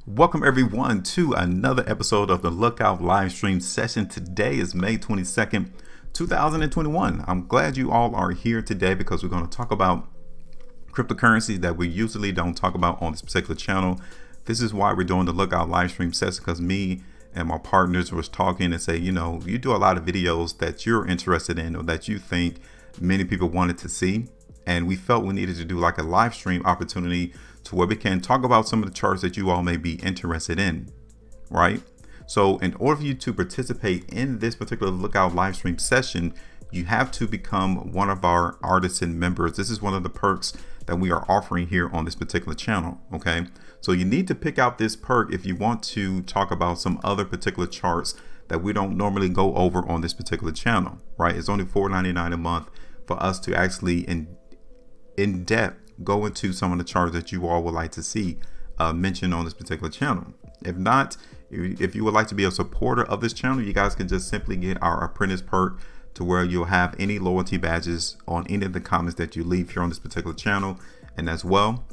Welcome everyone to another episode of the Lookout live stream session. Today is May 22nd, 2021. I'm glad you all are here today because we're going to talk about cryptocurrencies that we usually don't talk about on this particular channel. This is why we're doing the Lookout live stream session, because me and my partners was talking and say, you know, you do a lot of videos that you're interested in or that you think many people wanted to see. And we felt we needed to do like a live stream opportunity to where we can talk about some of the charts that you all may be interested in, right? So in order for you to participate in this particular Lookout live stream session, you have to become one of our artisan members. This is one of the perks that we are offering here on this particular channel, okay? So you need to pick out this perk if you want to talk about some other particular charts that we don't normally go over on this particular channel, right? It's only $4.99 a month for us to actually in depth go into some of the charts that you all would like to see mentioned on this particular channel. If not, if you would like to be a supporter of this channel, you guys can just simply get our apprentice perk to where you'll have any loyalty badges on any of the comments that you leave here on this particular channel. And as well,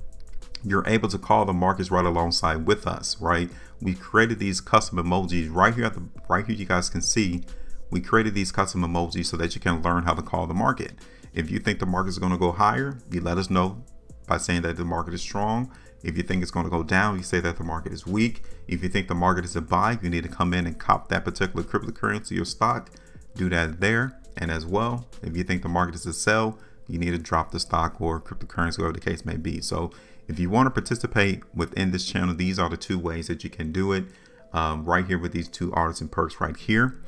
you're able to call the markets right alongside with us, right? We created these custom emojis right here right here. You guys can see we created these custom emojis so that you can learn how to call the market. If you think the market is going to go higher, you let us know by saying that the market is strong. If you think it's going to go down, you say that the market is weak. If you think the market is a buy, you need to come in and cop that particular cryptocurrency or stock. Do that there. And as well, if you think the market is a sell, you need to drop the stock or cryptocurrency, whatever the case may be. So if you want to participate within this channel, these are the two ways that you can do it right here with these two artisan perks right here.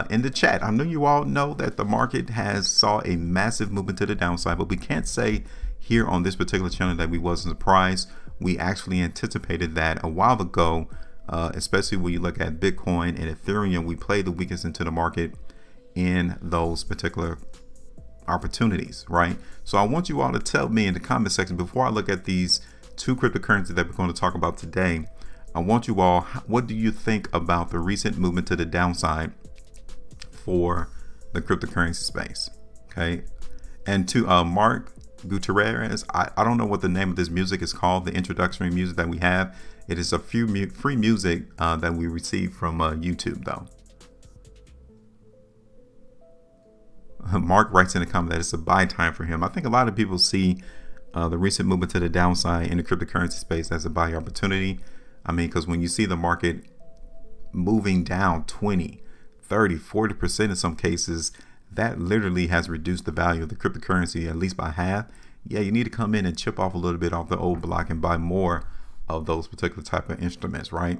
In the chat, I know you all know that the market has saw a massive movement to the downside, but we can't say here on this particular channel that we wasn't surprised. We actually anticipated that a while ago, especially when you look at Bitcoin and Ethereum. We played the weakness into the market in those particular opportunities, right? So I want you all to tell me in the comment section before I look at these two cryptocurrencies that we're going to talk about today. I want you all, what do you think about the recent movement to the downside for the cryptocurrency space. Okay. And to Mark Gutierrez, I don't know what the name of this music is called, the introductory music that we have. It is a few free music that we received from YouTube, though. Mark writes in the comment that it's a buy time for him. I think a lot of people see the recent movement to the downside in the cryptocurrency space as a buy opportunity. I mean, because when you see the market moving down 20, 30, 40% in some cases, that literally has reduced the value of the cryptocurrency at least by half. Yeah, you need to come in and chip off a little bit off the old block and buy more of those particular type of instruments, right?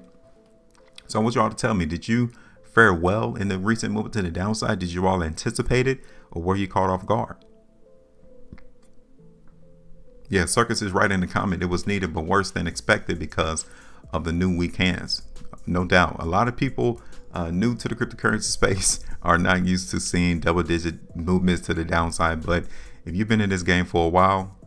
So I want you all to tell me, did you fare well in the recent movement to the downside? Did you all anticipate it, or were you caught off guard? Yeah, Circus is right in the comment. It was needed, but worse than expected because of the new weak hands. No doubt. A lot of people new to the cryptocurrency space are not used to seeing double-digit movements to the downside. But if you've been in this game for a while,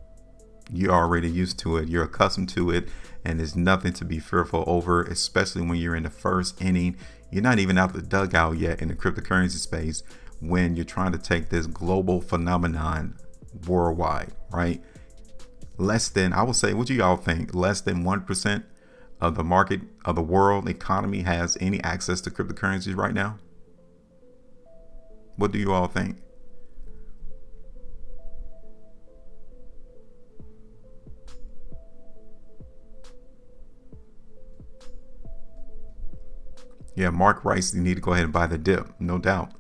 you're already used to it. You're accustomed to it. And there's nothing to be fearful over, especially when you're in the first inning. You're not even out the dugout yet in the cryptocurrency space when you're trying to take this global phenomenon worldwide, right? Less than, I would say, what do y'all think? Less than 1% of the market of the world economy has any access to cryptocurrencies right now? What do you all think? Yeah, Mark writes, you need to go ahead and buy the dip, no doubt.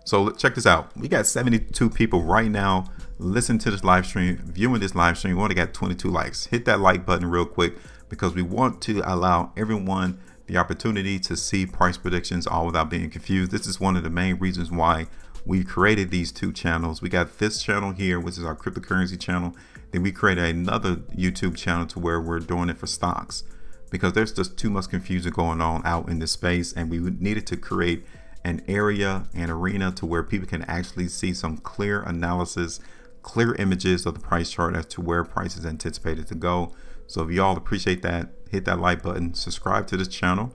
So check this out. We got 72 people right now listening to this live stream, viewing this live stream. We only got 22 likes. Hit that like button real quick because we want to allow everyone the opportunity to see price predictions all without being confused. This is one of the main reasons why we created these two channels. We got this channel here, which is our cryptocurrency channel. Then we created another YouTube channel to where we're doing it for stocks because there's just too much confusion going on out in this space. And we needed to create an area, an arena to where people can actually see some clear analysis, clear images of the price chart as to where price is anticipated to go. So if y'all appreciate that, hit that like button, subscribe to this channel,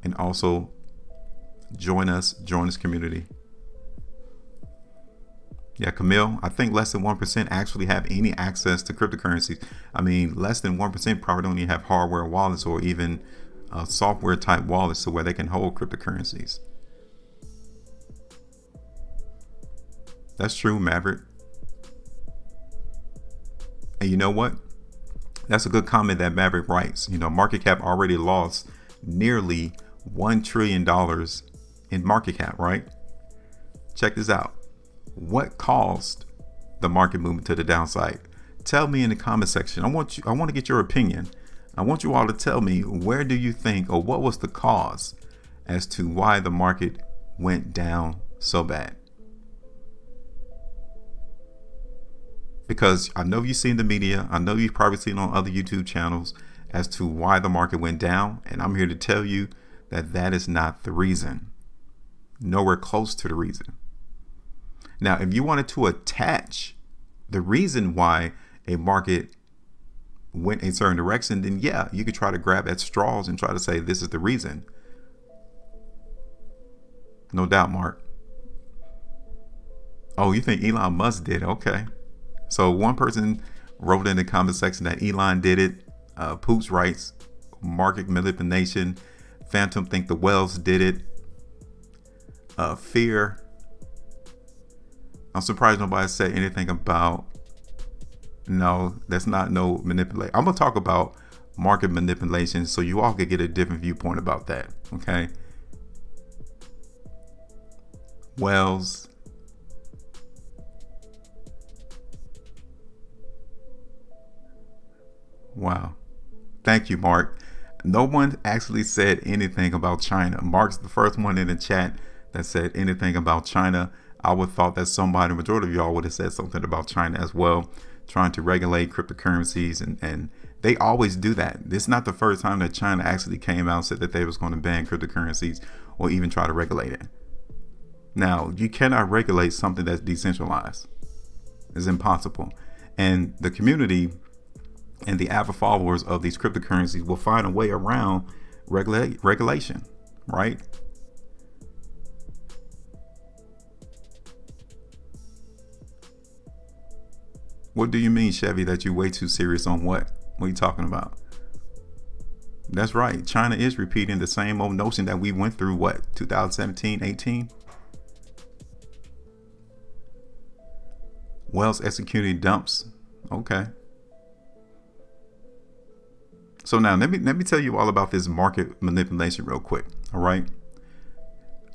and also join this community. Yeah, Camille, I think less than 1% actually have any access to cryptocurrencies. I mean, less than 1% probably don't even have hardware wallets or even software type wallets to where they can hold cryptocurrencies. That's true, Maverick. And you know what? That's a good comment that Maverick writes. You know, market cap already lost nearly $1 trillion in market cap, right? Check this out. What caused the market movement to the downside? Tell me in the comment section. I want to get your opinion. I want you all to tell me, where do you think, or what was the cause as to why the market went down so bad? Because I know you've seen the media. I know you've probably seen on other YouTube channels as to why the market went down. And I'm here to tell you that that is not the reason. Nowhere close to the reason. Now, if you wanted to attach the reason why a market went a certain direction, then yeah, you could try to grab at straws and try to say this is the reason. No doubt, Mark. Oh, you think Elon Musk did? Okay. So one person wrote in the comment section that Elon did it. Pooch writes, market manipulation. Phantom think the Wells did it. Fear. I'm surprised nobody said anything about, no, that's not no manipulation. I'm going to talk about market manipulation so you all could get a different viewpoint about that. Okay. Wells. Wow. Thank you, Mark. No one actually said anything about China. Mark's the first one in the chat that said anything about China. I would have thought that somebody, majority of y'all would have said something about China as well, trying to regulate cryptocurrencies. And they always do that. This is not the first time that China actually came out and said that they was going to ban cryptocurrencies or even try to regulate it. Now, you cannot regulate something that's decentralized. It's impossible. And the community and the avid followers of these cryptocurrencies will find a way around regulation, right? What do you mean, Chevy, that you're way too serious on what? What are you talking about? That's right. China is repeating the same old notion that we went through, 2017, 18? Wells executing dumps. Okay. So now let me tell you all about this market manipulation real quick. All right.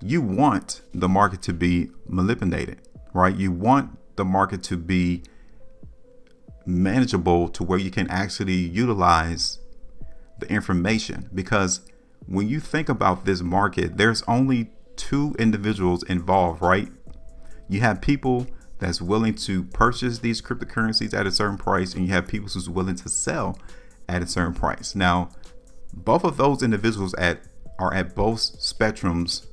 You want the market to be manipulated, right? You want the market to be manageable to where you can actually utilize the information, because when you think about this market, there's only two individuals involved, right? You have people that's willing to purchase these cryptocurrencies at a certain price, and you have people who's willing to sell at a certain price. Now, both of those individuals are at both spectrums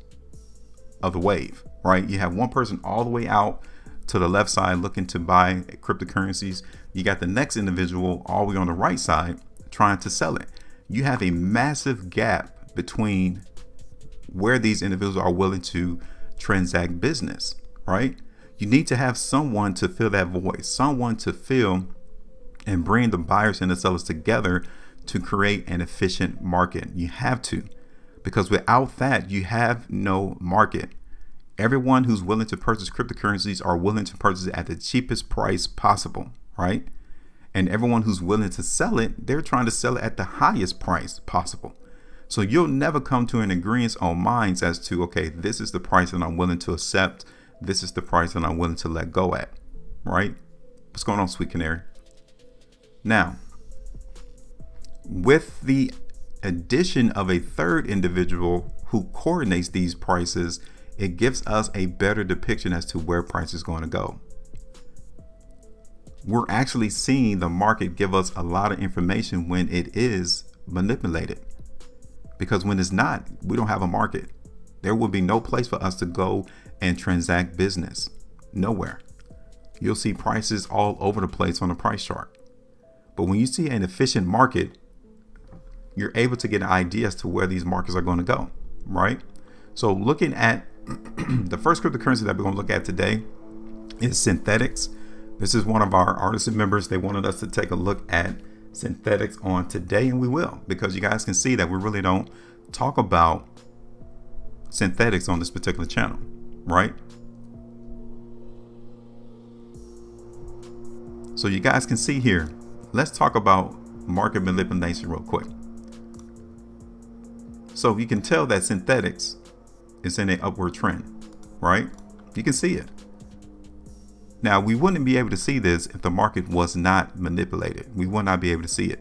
of the wave, right? You have one person all the way out to the left side looking to buy cryptocurrencies. You got the next individual all the way on the right side trying to sell it. You have a massive gap between where these individuals are willing to transact business, right? You need to have someone to fill that void, someone to fill and bring the buyers and the sellers together to create an efficient market. You have to, because without that, you have no market. Everyone who's willing to purchase cryptocurrencies are willing to purchase it at the cheapest price possible, right? And everyone who's willing to sell it, they're trying to sell it at the highest price possible. So you'll never come to an agreement on minds as to, okay, this is the price that I'm willing to accept. This is the price that I'm willing to let go at, right? What's going on, Sweet Canary? Now, with the addition of a third individual who coordinates these prices, it gives us a better depiction as to where price is going to go. We're actually seeing the market give us a lot of information when it is manipulated, because when it's not, we don't have a market. There will be no place for us to go and transact business. Nowhere. You'll see prices all over the place on the price chart. But when you see an efficient market, you're able to get an idea as to where these markets are going to go, right? So looking at the first cryptocurrency that we're going to look at today is synthetics. This is one of our artisan members. They wanted us to take a look at synthetics on today, and we will, because you guys can see that we really don't talk about synthetics on this particular channel, right? So you guys can see here, let's talk about market manipulation real quick. So you can tell that synthetics is in an upward trend, right? You can see it. Now, we wouldn't be able to see this if the market was not manipulated. We would not be able to see it.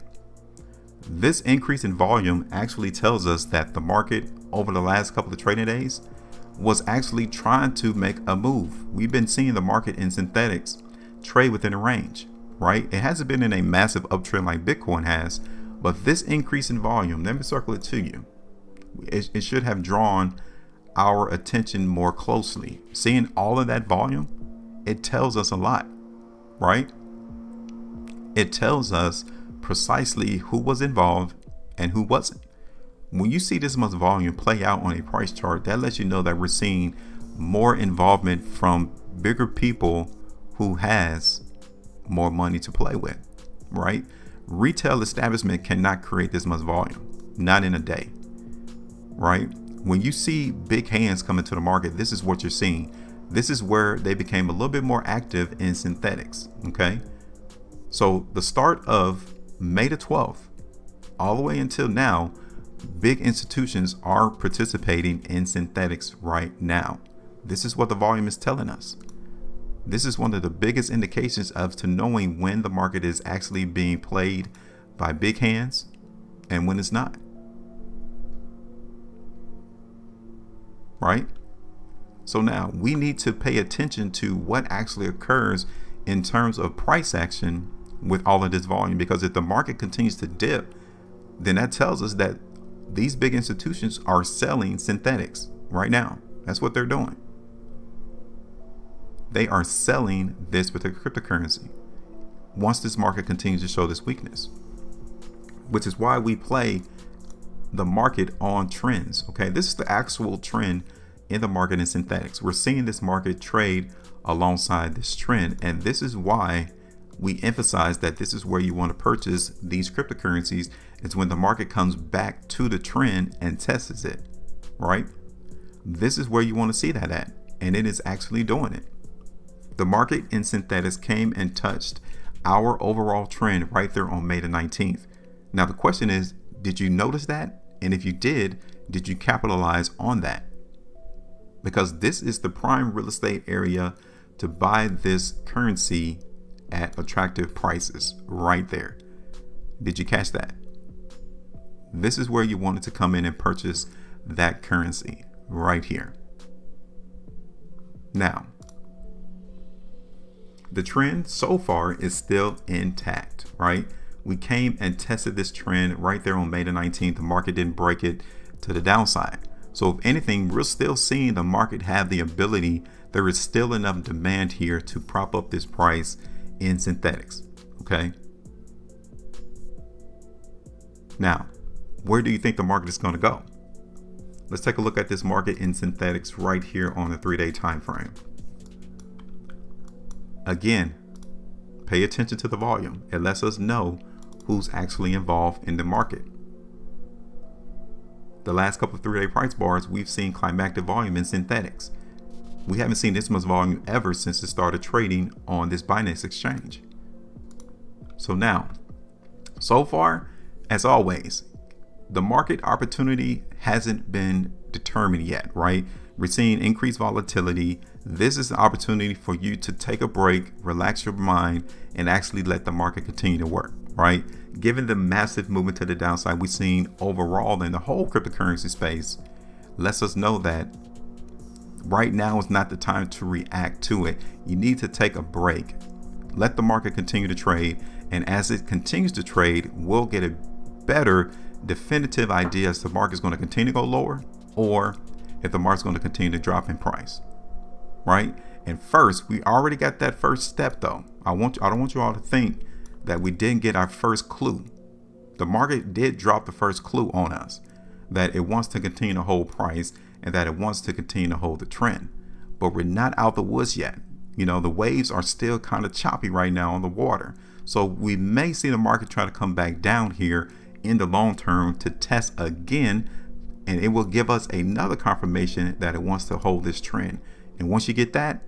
This increase in volume actually tells us that the market over the last couple of trading days was actually trying to make a move. We've been seeing the market in synthetics trade within a range, right? It hasn't been in a massive uptrend like Bitcoin has, but this increase in volume, let me circle it to you. It should have drawn our attention more closely. Seeing all of that volume, it tells us a lot, right? It tells us precisely who was involved and who wasn't. When you see this much volume play out on a price chart, that lets you know that we're seeing more involvement from bigger people who has more money to play with, right? Retail establishment cannot create this much volume, not in a day, right? When you see big hands come into the market, this is what you're seeing. This is where they became a little bit more active in synthetics, okay? So the start of May the 12th, all the way until now, big institutions are participating in synthetics right now. This is what the volume is telling us. This is one of the biggest indications of to knowing when the market is actually being played by big hands and when it's not, right? So now we need to pay attention to what actually occurs in terms of price action with all of this volume, because if the market continues to dip, then that tells us that these big institutions are selling synthetics right now. That's what they're doing. They are selling this particular cryptocurrency once this market continues to show this weakness, which is why we play the market on trends. Okay, this is the actual trend in the market in synthetics. We're seeing this market trade alongside this trend, and this is why we emphasize that this is where you want to purchase these cryptocurrencies, is when the market comes back to the trend and tests it, right? This is where you want to see that at, and it is actually doing it. The market in synthetics came and touched our overall trend right there on May the 19th. Now the question is, did you notice that? And if you did you capitalize on that? Because this is the prime real estate area to buy this currency at attractive prices right there. Did you catch that? This is where you wanted to come in and purchase that currency right here. Now, the trend so far is still intact, right? We came and tested this trend right there on May the 19th. The market didn't break it to the downside. So if anything, we're still seeing the market have the ability. There is still enough demand here to prop up this price in synthetics. Okay. Now, where do you think the market is going to go? Let's take a look at this market in synthetics right here on the 3-day time frame. Again, pay attention to the volume. It lets us know who's actually involved in the market. The last couple of 3-day price bars, we've seen climactic volume in synthetics. We haven't seen this much volume ever since it started trading on this Binance exchange. So now, so far, as always, the market opportunity hasn't been determined yet, right? We're seeing increased volatility. This is the opportunity for you to take a break, relax your mind, and actually let the market continue to work, right? Given the massive movement to the downside we've seen overall in the whole cryptocurrency space, lets us know that right now is not the time to react to it. You need to take a break. Let the market continue to trade. And as it continues to trade, we'll get a better definitive idea if the market's going to continue to go lower or if the market's going to continue to drop in price, right? And first, we already got that first step though. I don't want you all to think that we didn't get our first clue. The market did drop the first clue on us that it wants to continue to hold price and that it wants to continue to hold the trend, but we're not out the woods yet. You know, the waves are still kind of choppy right now on the water. So we may see the market try to come back down here in the long term to test again, and it will give us another confirmation that it wants to hold this trend. And once you get that,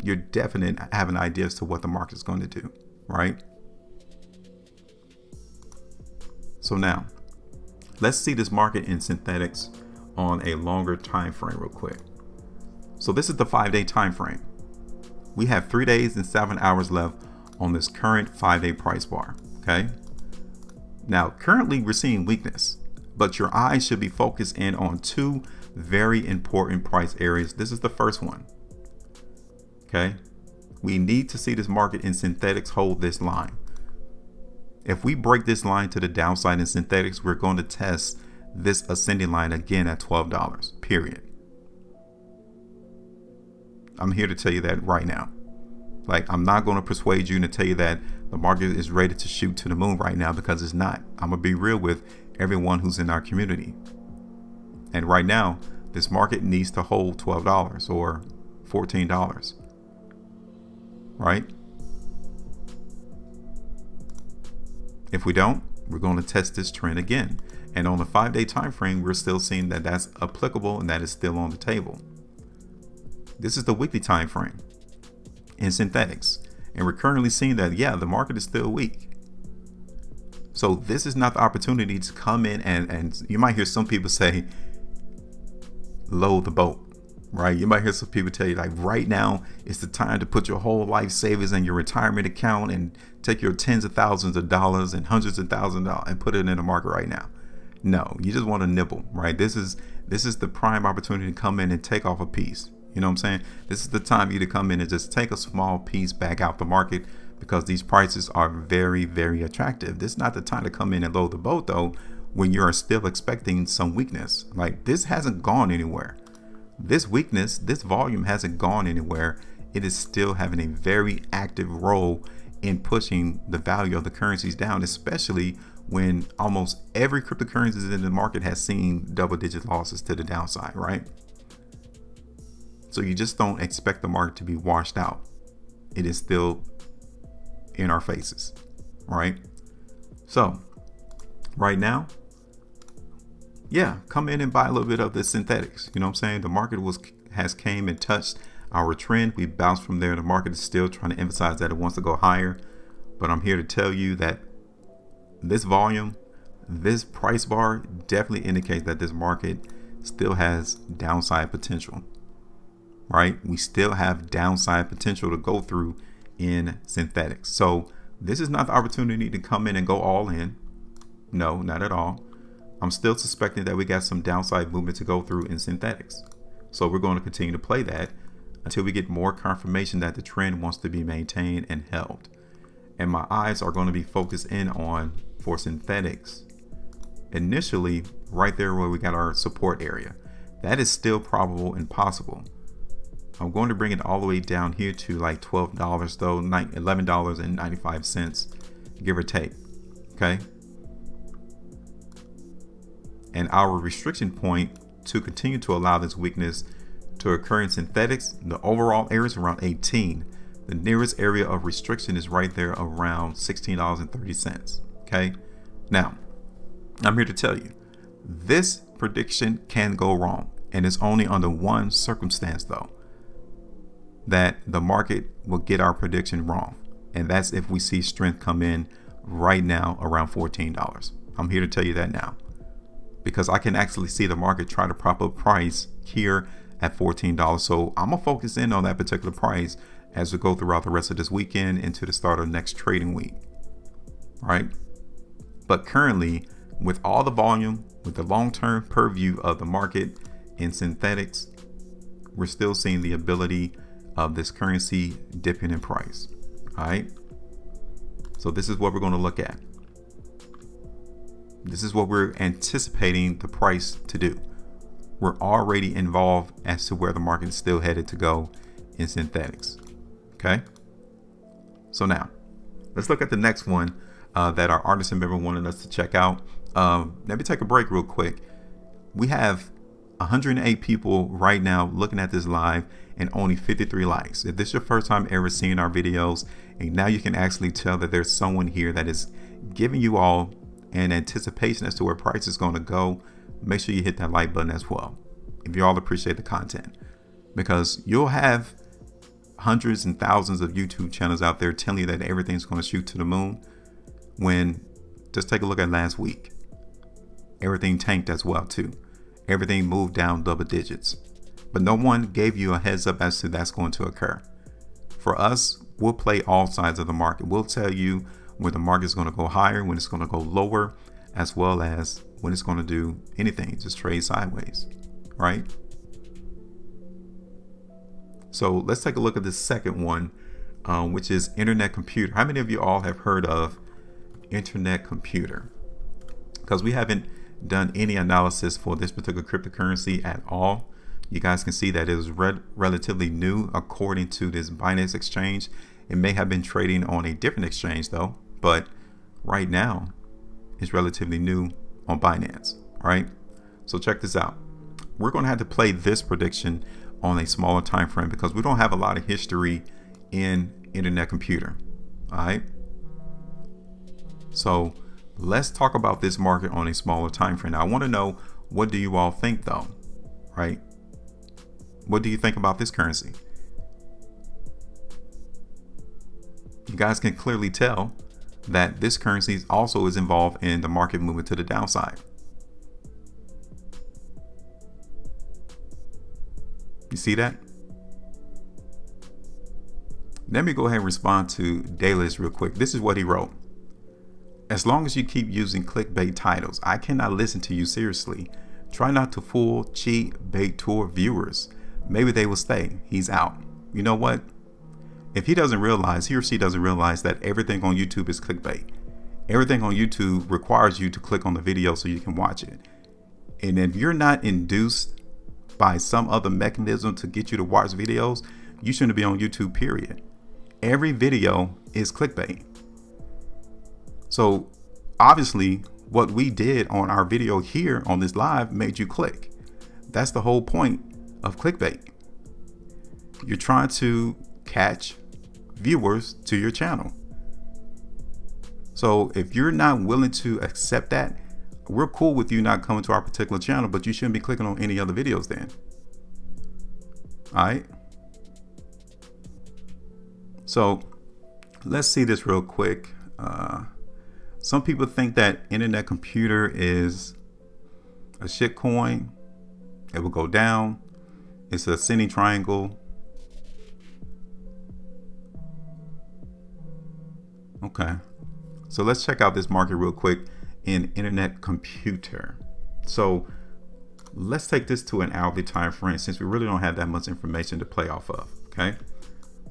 you're definitely have an idea as to what the market is going to do, right? So now, let's see this market in synthetics on a longer time frame real quick. So this is the 5-day time frame. We have 3 days and 7 hours left on this current 5-day price bar, okay? Now, currently we're seeing weakness, but your eyes should be focused in on two very important price areas. This is the first one, okay? We need to see this market in synthetics hold this line. If we break this line to the downside in synthetics, we're going to test this ascending line again at $12, period. I'm here to tell you that right now. Like, I'm not going to persuade you to tell you that the market is ready to shoot to the moon right now, because it's not. I'm going to be real with everyone who's in our community. And right now, this market needs to hold $12 or $14, right? If we don't, we're going to test this trend again. And on the 5-day time frame, we're still seeing that that's applicable and that is still on the table. This is the weekly time frame in synthetics, and we're currently seeing that, yeah, the market is still weak. So this is not the opportunity to come in and you might hear some people say, load the boat, right? You might hear some people tell you, like, right now it's the time to put your whole life savings in your retirement account and take your tens of thousands of dollars and hundreds of thousands of dollars and put it in the market right now. No, you just want to nibble, right? This is the prime opportunity to come in and take off a piece. You know what I'm saying? This is the time for you to come in and just take a small piece back out the market, because these prices are very, very attractive. This is not the time to come in and load the boat though, when you are still expecting some weakness. Like, this hasn't gone anywhere. This weakness, this volume hasn't gone anywhere. It is still having a very active role in pushing the value of the currencies down, especially when almost every cryptocurrency in the market has seen double-digit losses to the downside, right? So you just don't expect the market to be washed out. It is still in our faces, right? So right now, yeah, come in and buy a little bit of the synthetics. You know what I'm saying? The market has came and touched our trend. We bounced from there. The market is still trying to emphasize that it wants to go higher. But I'm here to tell you that this volume, this price bar definitely indicates that this market still has downside potential, right? We still have downside potential to go through in synthetics. So this is not the opportunity to come in and go all in. No, not at all. I'm still suspecting that we got some downside movement to go through in synthetics. So we're going to continue to play that until we get more confirmation that the trend wants to be maintained and held. And my eyes are going to be focused in on, for synthetics, initially right there where we got our support area. That is still probable and possible. I'm going to bring it all the way down here to like $12 though, $11.95, give or take. Okay. And our restriction point to continue to allow this weakness to occur in synthetics, the overall area is around 18. The nearest area of restriction is right there around $16.30. Okay. Now, I'm here to tell you, this prediction can go wrong. And it's only under one circumstance though, that the market will get our prediction wrong. And that's if we see strength come in right now around $14. I'm here to tell you that now, because I can actually see the market try to prop up price here at $14. So I'm gonna focus in on that particular price as we go throughout the rest of this weekend into the start of next trading week, right? But currently, with all the volume, with the long-term purview of the market in synthetics, we're still seeing the ability of this currency dipping in price. All right. So this is what we're going to look at. This is what we're anticipating the price to do. We're already involved as to where the market is still headed to go in synthetics. Okay. So now let's look at the next one that our artisan member wanted us to check out. Let me take a break real quick. We have 108 people right now looking at this live and only 53 likes. If this is your first time ever seeing our videos, and now you can actually tell that there's someone here that is giving you all an anticipation as to where price is going to go, make sure you hit that like button as well if you all appreciate the content, because you'll have hundreds and thousands of YouTube channels out there telling you that everything's going to shoot to the moon, when just take a look at last week. Everything tanked as well too. Everything moved down double digits, but no one gave you a heads up as to that's going to occur. For us, we'll play all sides of the market. We'll tell you when the market is going to go higher, when it's going to go lower, as well as when it's going to do anything, just trade sideways, right? So let's take a look at the second one, which is internet computer. How many of you all have heard of internet computer? Because we haven't done any analysis for this particular cryptocurrency at all. You guys can see that it is relatively new according to this Binance exchange. It may have been trading on a different exchange though, but right now it's relatively new on Binance, right? So check this out. We're going to have to play this prediction on a smaller time frame because we don't have a lot of history in internet computer. All right. So let's talk about this market on a smaller time frame. Now, I want to know, what do you all think though, right? What do you think about this currency? You guys can clearly tell that this currency also is involved in the market movement to the downside. You see that? Let me go ahead and respond to Dayless real quick. This is what he wrote. As long as you keep using clickbait titles, I cannot listen to you seriously. Try not to fool, cheat, bait tour viewers. Maybe they will stay. He's out. You know what? If he doesn't realize, he or she doesn't realize that everything on YouTube is clickbait. Everything on YouTube requires you to click on the video so you can watch it. And if you're not induced by some other mechanism to get you to watch videos, you shouldn't be on YouTube, period. Every video is clickbait. So obviously what we did on our video here on this live made you click. That's the whole point of clickbait. You're trying to catch viewers to your channel. So if you're not willing to accept that, we're cool with you not coming to our particular channel, but you shouldn't be clicking on any other videos then. All right. So let's see this real quick. Some people think that internet computer is a shit coin. It will go down. It's a ascending triangle. Okay. So let's check out this market real quick in internet computer. So let's take this to an hourly time frame since we really don't have that much information to play off of. Okay.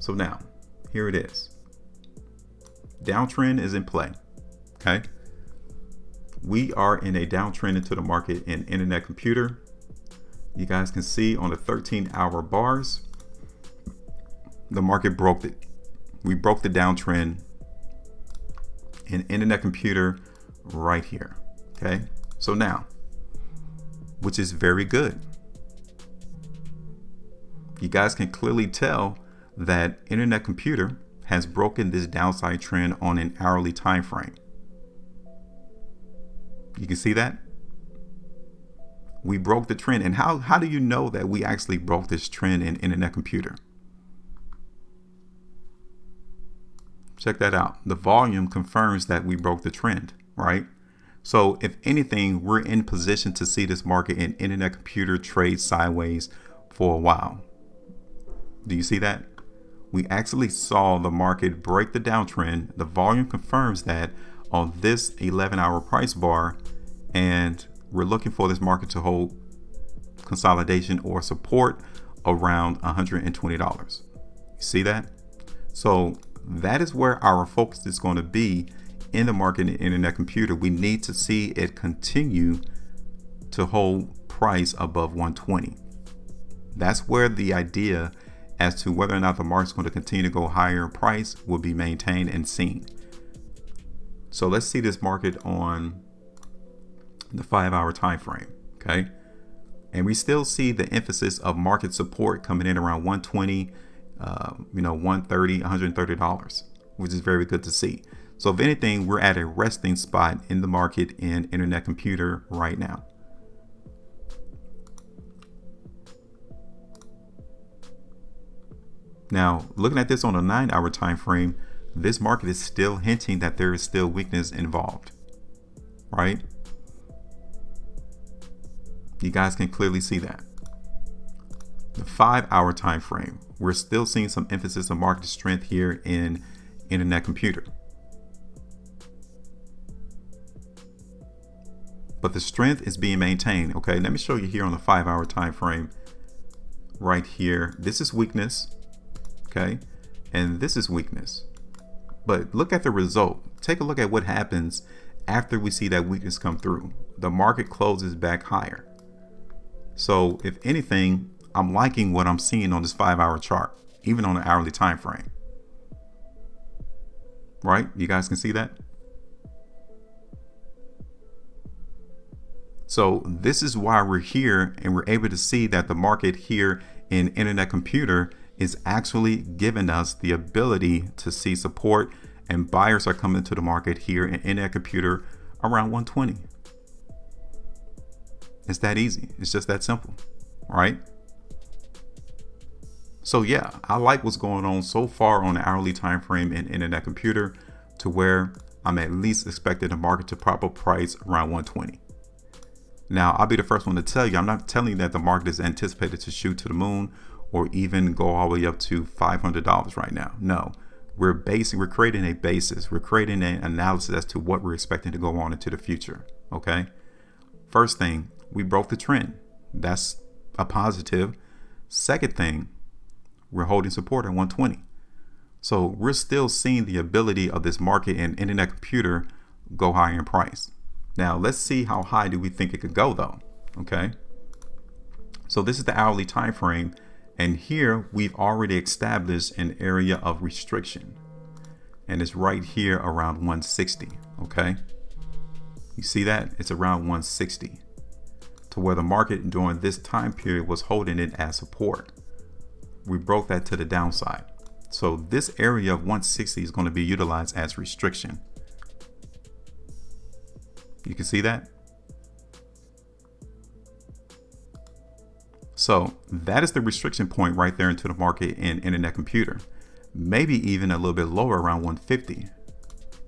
So now here it is. Downtrend is in play. Okay. We are in a downtrend into the market in internet computer. You guys can see on the 13-hour bars, the market broke it. We broke the downtrend in internet computer right here. Okay. So now, which is very good. You guys can clearly tell that internet computer has broken this downside trend on an hourly time frame. You can see that we broke the trend. And how do you know that we actually broke this trend in internet computer? Check that out. The volume confirms that we broke the trend, right? So if anything, we're in position to see this market in internet computer trade sideways for a while. Do you see that? We actually saw the market break the downtrend. The volume confirms that on this 11-hour price bar, and we're looking for this market to hold consolidation or support around $120. You see that? So that is where our focus is going to be in the market in internet computer. We need to see it continue to hold price above 120. That's where the idea as to whether or not the market's going to continue to go higher in price will be maintained and seen. So let's see this market on the 5-hour time frame. Okay. And we still see the emphasis of market support coming in around 120, 130, $130, which is very good to see. So if anything, we're at a resting spot in the market in internet computer right now. Now, looking at this on a 9-hour time frame, this market is still hinting that there is still weakness involved, right? You guys can clearly see that. The 5-hour time frame, we're still seeing some emphasis on market strength here in internet computer. But the strength is being maintained. Okay, let me show you here on the 5-hour time frame right here. This is weakness. Okay, and this is weakness. But look at the result. Take a look at what happens after we see that weakness come through. The market closes back higher. So if anything, I'm liking what I'm seeing on this 5-hour chart, even on the hourly time frame. Right? You guys can see that? So this is why we're here, and we're able to see that the market here in internet computer is actually giving us the ability to see support, and buyers are coming to the market here in internet computer around 120. It's that easy. It's just that simple, right? So yeah, I like what's going on so far on the hourly time frame in internet computer, to where I'm at least expecting the market to pop up price around 120. Now, I'll be the first one to tell you, I'm not telling you that the market is anticipated to shoot to the moon or even go all the way up to $500 right now. No, we're creating a basis. We're creating an analysis as to what we're expecting to go on into the future. Okay. First thing, we broke the trend. That's a positive. Second thing, we're holding support at 120. So we're still seeing the ability of this market and internet computer go higher in price. Now let's see how high do we think it could go though. Okay. So this is the hourly time frame. And here we've already established an area of restriction, and it's right here around 160. Okay. You see that? It's around 160, to where the market during this time period was holding it as support. We broke that to the downside. So this area of 160 is going to be utilized as restriction. You can see that. So that is the restriction point right there into the market in Internet Computer. Maybe even a little bit lower, around 150,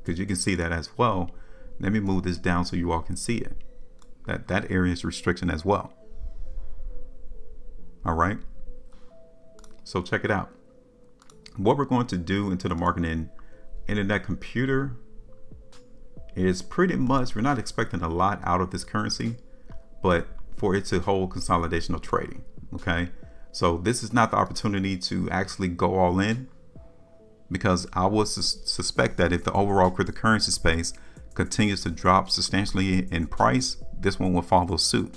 because you can see that as well. Let me move this down so you all can see it. That area is restriction as well. All right. So check it out. What we're going to do into the market in Internet Computer is pretty much, we're not expecting a lot out of this currency, but for it to hold consolidation of trading. Okay. So this is not the opportunity to actually go all in, because I would suspect that if the overall cryptocurrency space continues to drop substantially in price, this one will follow suit.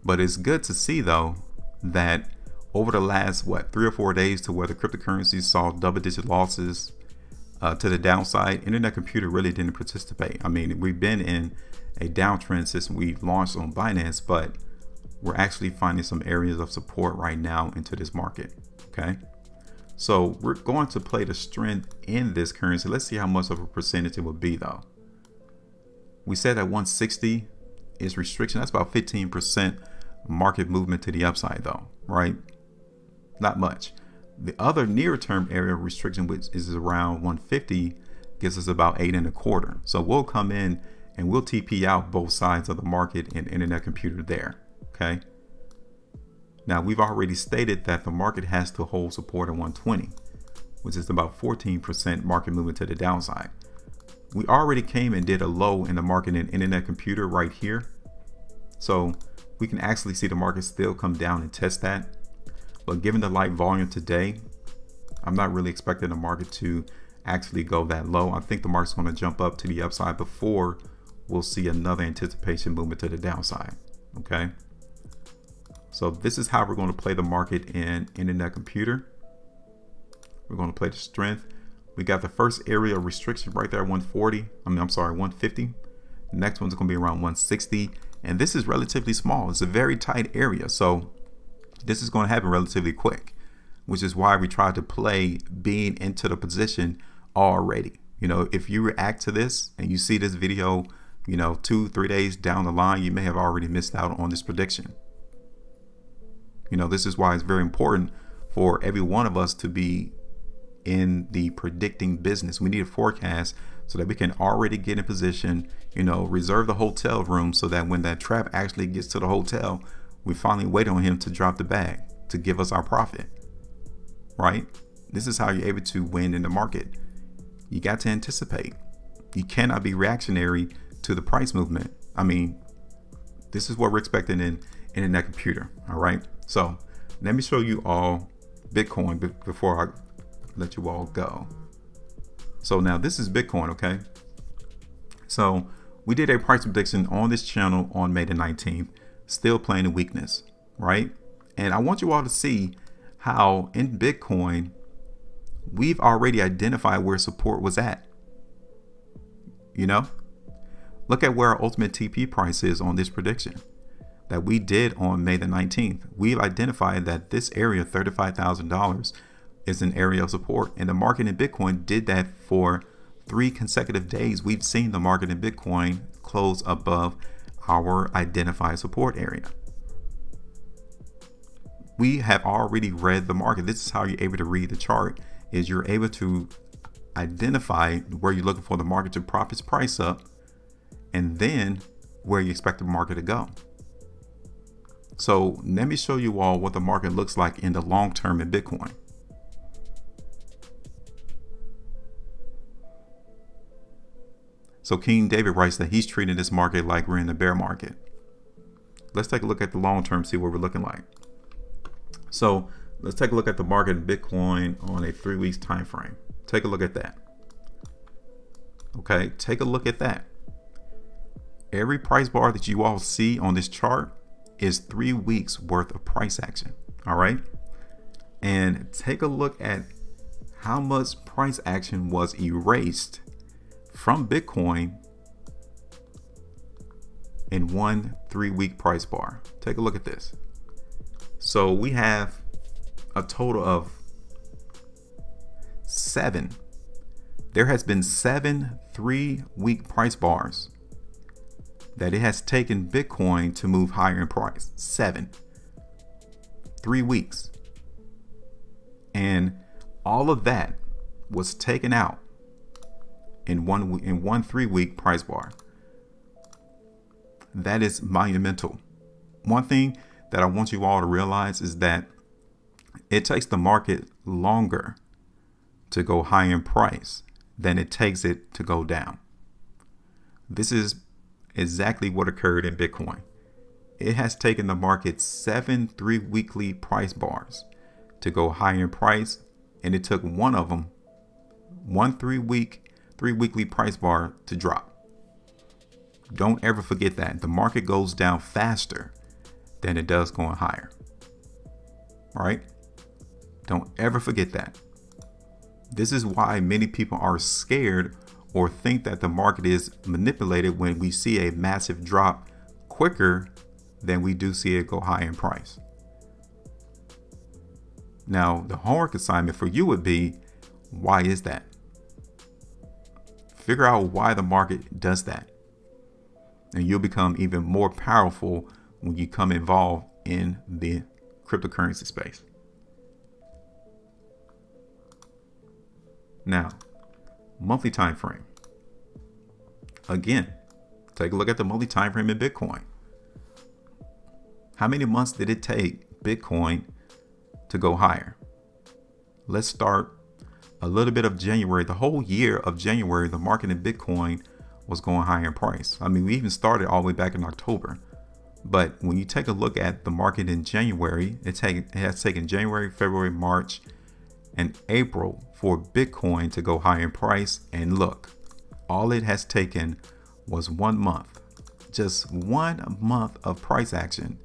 But it's good to see though that over the last 3 or 4 days, to where the cryptocurrencies saw double-digit losses to the downside, Internet Computer really didn't participate. I mean, we've been in a downtrend since we launched on Binance, but we're actually finding some areas of support right now into this market. Okay, so we're going to play the strength in this currency. Let's see how much of a percentage it would be though. We said that 160 is restriction. That's about 15% market movement to the upside though, right? Not much. The other near-term area of restriction, which is around 150, gives us about 8.25. So we'll come in and we'll TP out both sides of the market in Internet Computer there. Okay. Now we've already stated that the market has to hold support at 120, which is about 14% market movement to the downside. We already came and did a low in the market in Internet Computer right here. So we can actually see the market still come down and test that. But given the light volume today, I'm not really expecting the market to actually go that low. I think the market's going to jump up to the upside before we'll see another anticipation movement to the downside. Okay. So this is how we're going to play the market in Internet Computer. We're going to play the strength. We got the first area of restriction right there, 140. I'm sorry, 150. The next one's going to be around 160. And this is relatively small. It's a very tight area. So this is going to happen relatively quick, which is why we tried to play being into the position already. You know, if you react to this and you see this video, 2-3 days down the line, you may have already missed out on this prediction. This is why it's very important for every one of us to be in the predicting business. We need a forecast so that we can already get in position, reserve the hotel room so that when that trap actually gets to the hotel, we finally wait on him to drop the bag to give us our profit, right? This is how you're able to win in the market. You got to anticipate. You cannot be reactionary to the price movement. I mean, this is what we're expecting in Internet Computer. All right. So let me show you all Bitcoin before I let you all go. So now this is Bitcoin. Okay. So we did a price prediction on this channel on May the 19th, still playing in weakness, right? And I want you all to see how in Bitcoin, we've already identified where support was at. Look at where our ultimate TP price is on this prediction that we did on May the 19th. We've identified that this area, $35,000, is an area of support. And the market in Bitcoin did that for 3 consecutive days. We've seen the market in Bitcoin close above our identified support area. We have already read the market. This is how you're able to read the chart, is you're able to identify where you're looking for the market to prop its price up, and then where you expect the market to go. So let me show you all what the market looks like in the long term in Bitcoin. So King David writes that he's treating this market like we're in the bear market. Let's take a look at the long term, see what we're looking like. So let's take a look at the market in Bitcoin on a 3 weeks time frame. Take a look at that. Okay, take a look at that. Every price bar that you all see on this chart is 3 weeks worth of price action. All right. And take a look at how much price action was erased from Bitcoin in 1 3-week price bar. Take a look at this. So we have a total of 7. There has been 7 3-week price bars that it has taken Bitcoin to move higher in price. 3 weeks. And all of that was taken out in one 3-week price bar. That is monumental. One thing that I want you all to realize is that it takes the market longer to go high in price than it takes it to go down. This is exactly what occurred in Bitcoin. It has taken the market 7 3-weekly price bars to go high in price, and it took one of them, one 3-weekly price bar to drop. Don't ever forget that. The market goes down faster than it does going higher. All right? Don't ever forget that. This is why many people are scared or think that the market is manipulated when we see a massive drop quicker than we do see it go high in price. Now, the homework assignment for you would be, why is that? Figure out why the market does that. And you'll become even more powerful when you come involved in the cryptocurrency space. Now, monthly time frame. Again, take a look at the monthly time frame in Bitcoin. How many months did it take Bitcoin to go higher? Let's start a little bit of January. The whole year of January, the market in Bitcoin was going higher in price. I mean, we even started all the way back in October. But when you take a look at the market in January, it has taken January, February, March, and April for Bitcoin to go high in price. And look, all it has taken was 1 month, just 1 month of price action.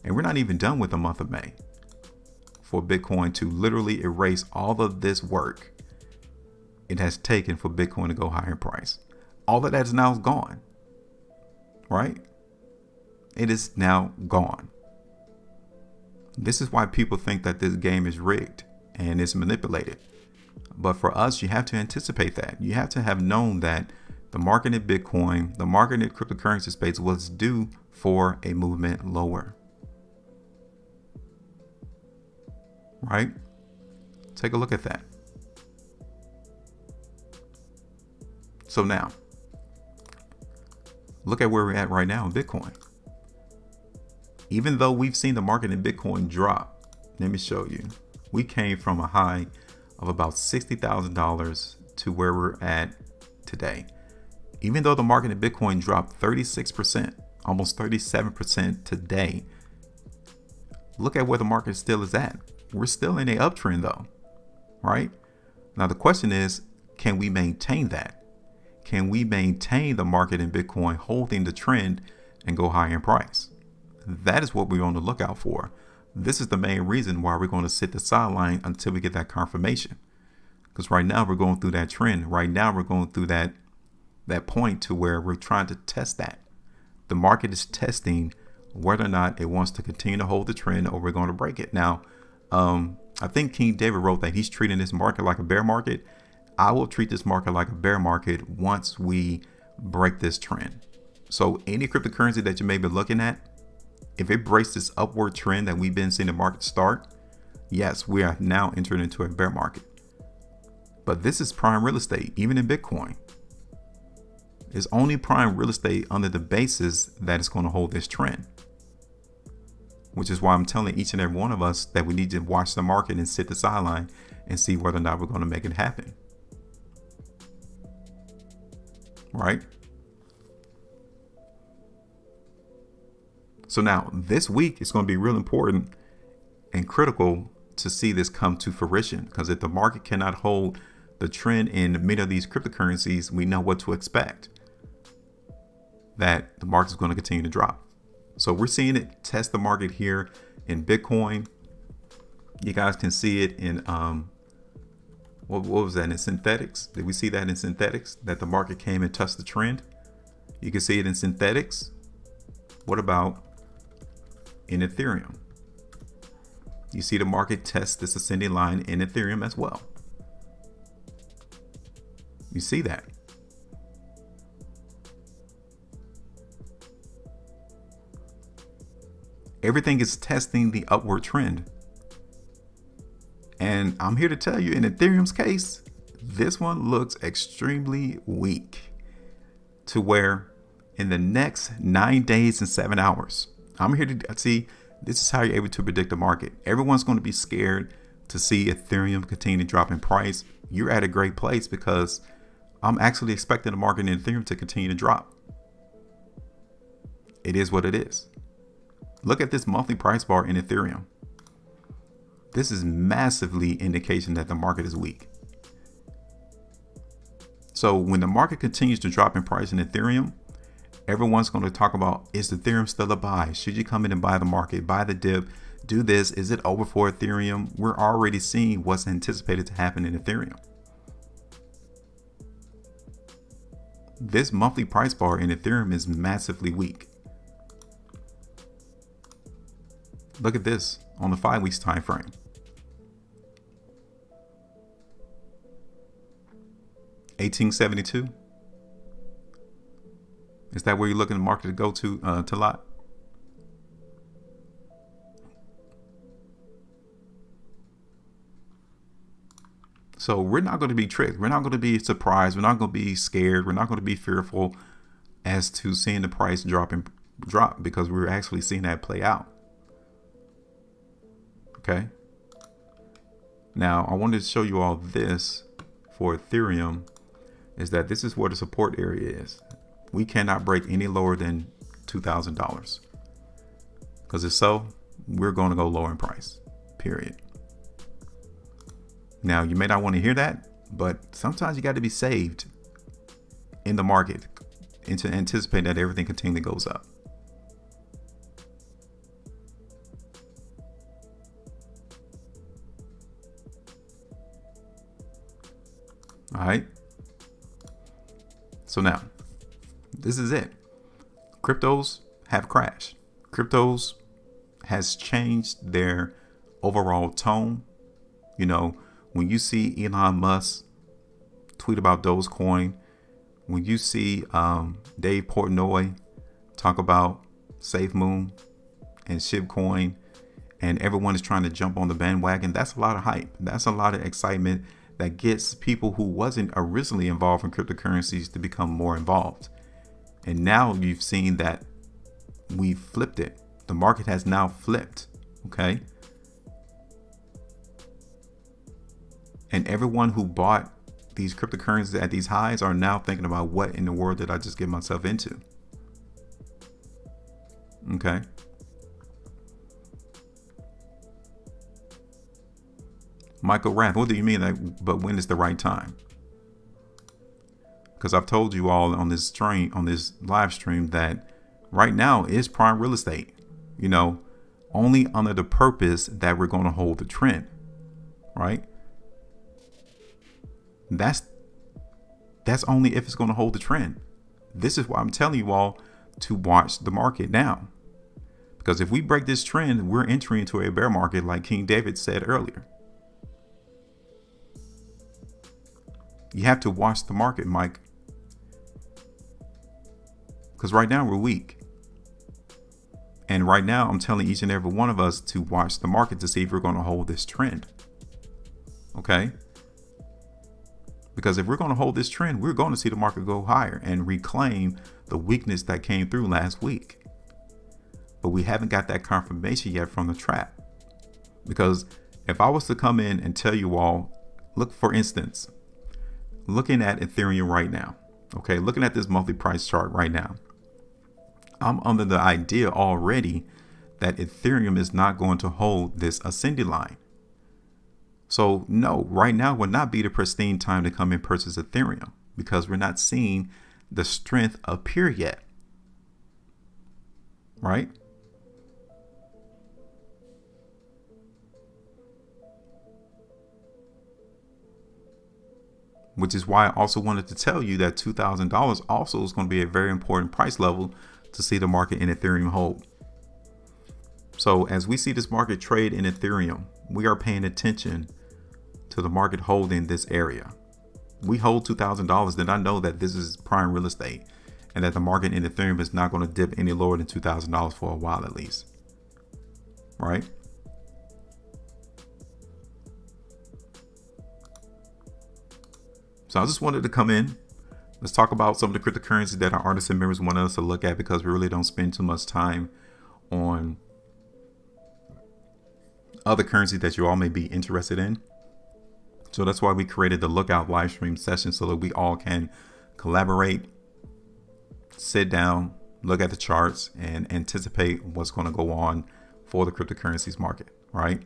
And we're not even done with the month of May for Bitcoin to literally erase all of this work it has taken for Bitcoin to go higher in price. All of that is now gone, right? It is now gone. This is why people think that this game is rigged and it's manipulated. But for us, you have to anticipate that. You have to have known that the market in Bitcoin, the market in cryptocurrency space was due for a movement lower. Right? Take a look at that. So now, look at where we're at right now in Bitcoin. Even though we've seen the market in Bitcoin drop, let me show you. We came from a high of about $60,000 to where we're at today. Even though the market in Bitcoin dropped 36%, almost 37% today, look at where the market still is at. We're still in an uptrend though, right? Now the question is, can we maintain that? Can we maintain the market in Bitcoin holding the trend and go higher in price? That is what we're on the lookout for. This is the main reason why we're going to sit the sideline until we get that confirmation. Because right now we're going through that trend. Right now we're going through that point to where we're trying to test that. The market is testing whether or not it wants to continue to hold the trend or we're going to break it. Now, I think King David wrote that he's treating this market like a bear market. I will treat this market like a bear market once we break this trend. So any cryptocurrency that you may be looking at, if it breaks this upward trend that we've been seeing the market start, yes, we are now entering into a bear market. But this is prime real estate, even in Bitcoin. It's only prime real estate under the basis that it's going to hold this trend. Which is why I'm telling each and every one of us that we need to watch the market and sit the sideline and see whether or not we're going to make it happen. Right? So now this week is going to be real important and critical to see this come to fruition, because if the market cannot hold the trend in many of these cryptocurrencies, we know what to expect, that the market is going to continue to drop. So we're seeing it test the market here in Bitcoin. You guys can see it in what was that, in synthetics? Did we see that in synthetics, that the market came and touched the trend? You can see it in synthetics. What about in Ethereum? You see the market test this ascending line in Ethereum as well. You see that. everything is testing the upward trend. And I'm here to tell you, in Ethereum's case, this one looks extremely weak, to where in the next 9 days and 7 hours, I'm here to see, this is how you're able to predict the market. Everyone's going to be scared to see Ethereum continue to drop in price. You're at a great place, because I'm actually expecting the market in Ethereum to continue to drop. It is what it is. Look at this monthly price bar in Ethereum. This is massively indication that the market is weak. So when the market continues to drop in price in Ethereum, everyone's going to talk about, is Ethereum still a buy? Should you come in and buy the market, buy the dip, do this? Is it over for Ethereum? We're already seeing what's anticipated to happen in Ethereum. This monthly price bar in Ethereum is massively weak. Look at this on the 5 weeks time frame. $18.72. Is that where you're looking the market to go to lot? So we're not going to be tricked. We're not going to be surprised. We're not going to be scared. We're not going to be fearful as to seeing the price drop, because we're actually seeing that play out. Okay. Now I wanted to show you all this for Ethereum, is that this is where the support area is. We cannot break any lower than $2,000, because if so, we're going to go lower in price, period. Now, you may not want to hear that, but sometimes you got to be saved in the market and to anticipate that everything continually goes up. All right. So now, this is it. Cryptos have crashed. Cryptos has changed their overall tone. You know, when you see Elon Musk tweet about Dogecoin, when you see Dave Portnoy talk about SafeMoon and Shibcoin, and everyone is trying to jump on the bandwagon, that's a lot of hype. That's a lot of excitement that gets people who wasn't originally involved in cryptocurrencies to become more involved. And now you've seen that we flipped it. The market has now flipped. Okay. And everyone who bought these cryptocurrencies at these highs are now thinking about, what in the world did I just get myself into? Okay. Michael Rath, what do you mean but when is the right time? Because I've told you all on this live stream that right now is prime real estate, you know, only under the purpose that we're going to hold the trend, right? That's only if it's going to hold the trend. This is why I'm telling you all to watch the market now, because if we break this trend, we're entering into a bear market, like King David said earlier. You have to watch the market, Mike, because right now we're weak. And right now I'm telling each and every one of us to watch the market to see if we're going to hold this trend. Okay. Because if we're going to hold this trend, we're going to see the market go higher and reclaim the weakness that came through last week. But we haven't got that confirmation yet from the trap. Because if I was to come in and tell you all, look, for instance, looking at Ethereum right now, okay, looking at this monthly price chart right now, I'm under the idea already that Ethereum is not going to hold this ascending line. So no, right now would not be the pristine time to come and purchase Ethereum, because we're not seeing the strength appear yet. Right? Which is why I also wanted to tell you that $2,000 also is going to be a very important price level to see the market in Ethereum hold. So as we see this market trade in Ethereum, we are paying attention to the market holding this area. We hold $2,000, then I know that this is prime real estate and that the market in Ethereum is not going to dip any lower than $2,000 for a while at least. right? So I just wanted to come in. Let's talk about some of the cryptocurrencies that our artists and members want us to look at, because we really don't spend too much time on other currencies that you all may be interested in. So that's why we created the Lookout live stream session, so that we all can collaborate, sit down, look at the charts, and anticipate what's going to go on for the cryptocurrencies market, right?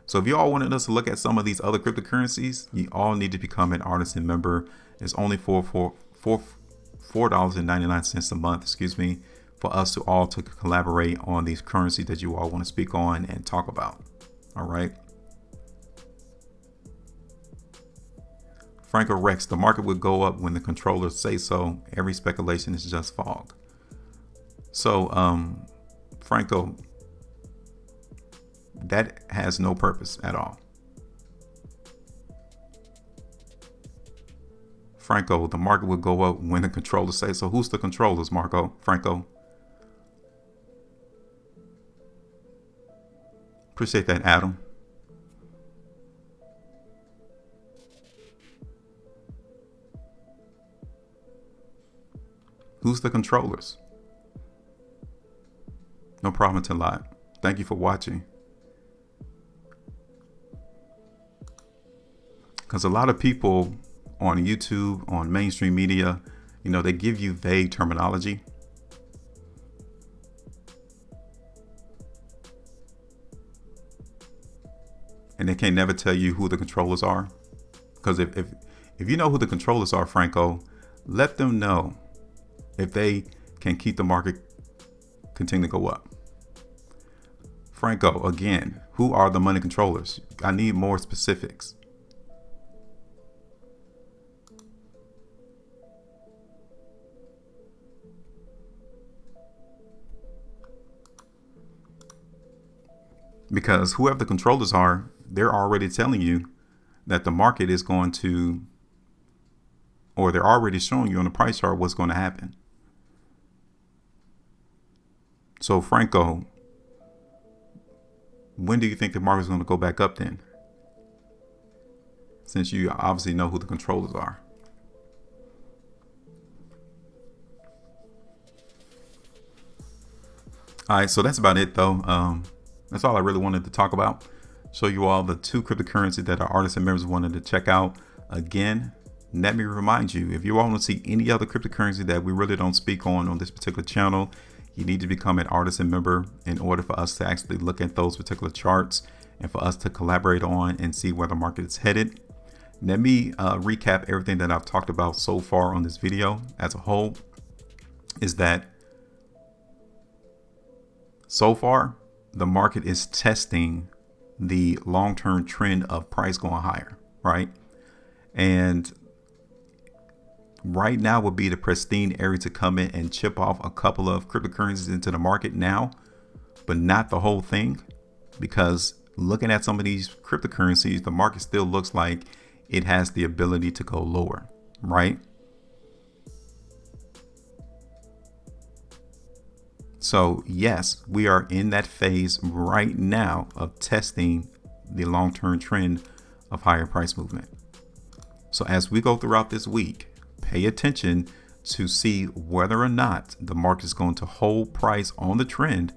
So if you all wanted us to look at some of these other cryptocurrencies, you all need to become an artisan member. It's only $4.99 a month, for us to all to collaborate on these currencies that you all want to speak on and talk about. All right. Franco Rex, the market would go up when the controllers say so. Every speculation is just fog. So, Franco, that has no purpose at all. Franco, the market would go up when the controllers say so. Who's the controllers, Franco? Appreciate that, Adam. Who's the controllers? No problem to lie. Thank you for watching. Because a lot of people on YouTube, on mainstream media, they give you vague terminology. And they can never tell you who the controllers are. Because if you know who the controllers are, Franco, let them know if they can keep the market continue to go up. Franco, again, who are the money controllers? I need more specifics. Because whoever the controllers are, they're already telling you that the market is going to, or they're already showing you on the price chart what's going to happen. So Franco, when do you think the market is going to go back up then? Since you obviously know who the controllers are. All right, so that's about it though. That's all I really wanted to talk about. Show you all the two cryptocurrencies that our artists and members wanted to check out. Again, let me remind you, if you all want to see any other cryptocurrency that we really don't speak on this particular channel, you need to become an artisan member in order for us to actually look at those particular charts and for us to collaborate on and see where the market is headed. Let me recap everything that I've talked about so far on this video as a whole. Is that so far the market is testing the long-term trend of price going higher, right? And right now would be the pristine area to come in and chip off a couple of cryptocurrencies into the market now, but not the whole thing, because looking at some of these cryptocurrencies, the market still looks like it has the ability to go lower, right? So yes, we are in that phase right now of testing the long-term trend of higher price movement. So as we go throughout this week, pay attention to see whether or not the market is going to hold price on the trend.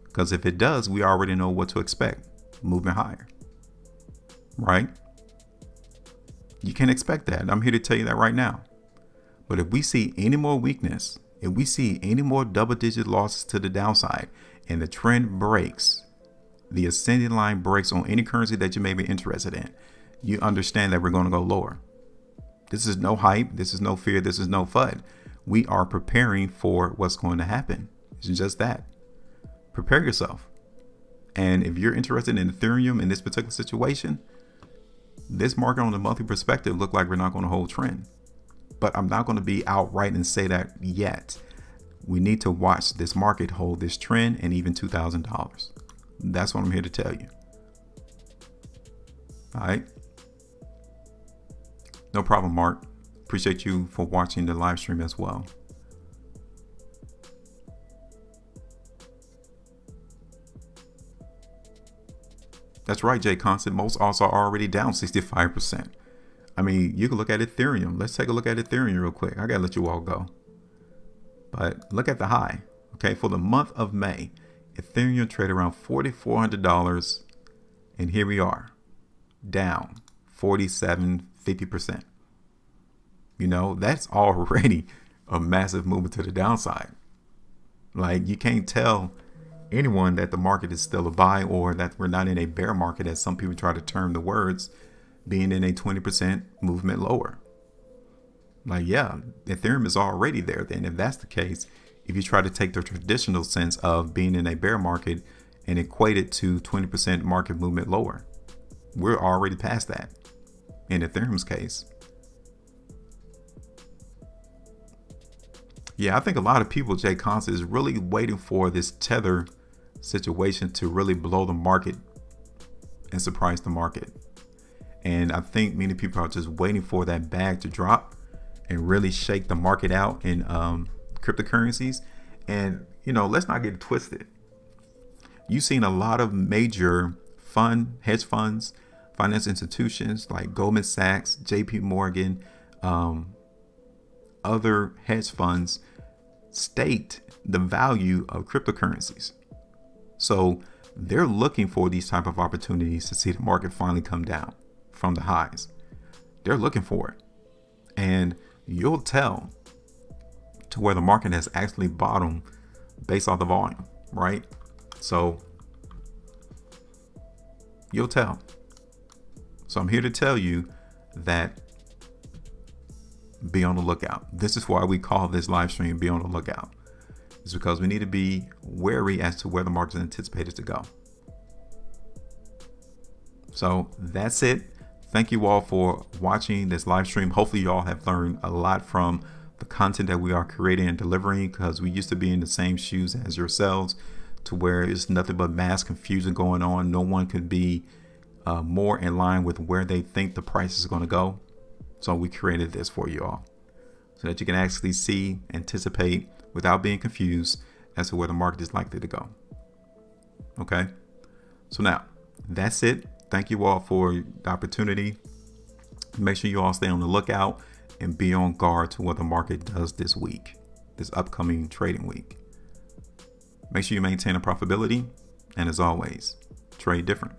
Because if it does, we already know what to expect, moving higher, right? You can expect that. I'm here to tell you that right now. But if we see any more weakness, if we see any more double-digit losses to the downside and the trend breaks, the ascending line breaks on any currency that you may be interested in, you understand that we're going to go lower. This is no hype. This is no fear. This is no FUD. We are preparing for what's going to happen. It's just that. Prepare yourself. And if you're interested in Ethereum in this particular situation, this market on the monthly perspective look like we're not going to hold trend. But I'm not going to be outright and say that yet. We need to watch this market hold this trend and even $2,000. That's what I'm here to tell you. All right. No problem, Mark. Appreciate you for watching the live stream as well. That's right, Jay Constant. Most also are already down 65%. I mean, you can look at Ethereum. Let's take a look at Ethereum real quick. I got to let you all go. But look at the high. Okay, for the month of May, Ethereum traded around $4,400. And here we are, down 50%. You know, that's already a massive movement to the downside. Like, you can't tell anyone that the market is still a buy or that we're not in a bear market, as some people try to term the words, being in a 20% movement lower. Like, yeah, Ethereum is already there then. If that's the case, if you try to take the traditional sense of being in a bear market and equate it to 20% market movement lower, we're already past that in Ethereum's case. Yeah, I think a lot of people, Jay Constant, is really waiting for this tether situation to really blow the market and surprise the market. And I think many people are just waiting for that bag to drop and really shake the market out in cryptocurrencies. And, you know, let's not get it twisted. You've seen a lot of major hedge funds, finance institutions like Goldman Sachs, JP Morgan, other hedge funds state the value of cryptocurrencies. So they're looking for these type of opportunities to see the market finally come down from the highs. They're looking for it. And you'll tell to where the market has actually bottomed based off the volume, right? So you'll tell. So I'm here to tell you that be on the lookout. This is why we call this live stream Be on the Lookout. It's because we need to be wary as to where the market is anticipated to go. So that's it. Thank you all for watching this live stream. Hopefully you all have learned a lot from the content that we are creating and delivering, because we used to be in the same shoes as yourselves, to where it's nothing but mass confusion going on. No one could be more in line with where they think the price is going to go. So we created this for you all so that you can actually see, anticipate without being confused as to where the market is likely to go. Okay. So now that's it. Thank you all for the opportunity. Make sure you all stay on the lookout and be on guard to what the market does this week, this upcoming trading week. Make sure you maintain a profitability. And as always, trade different.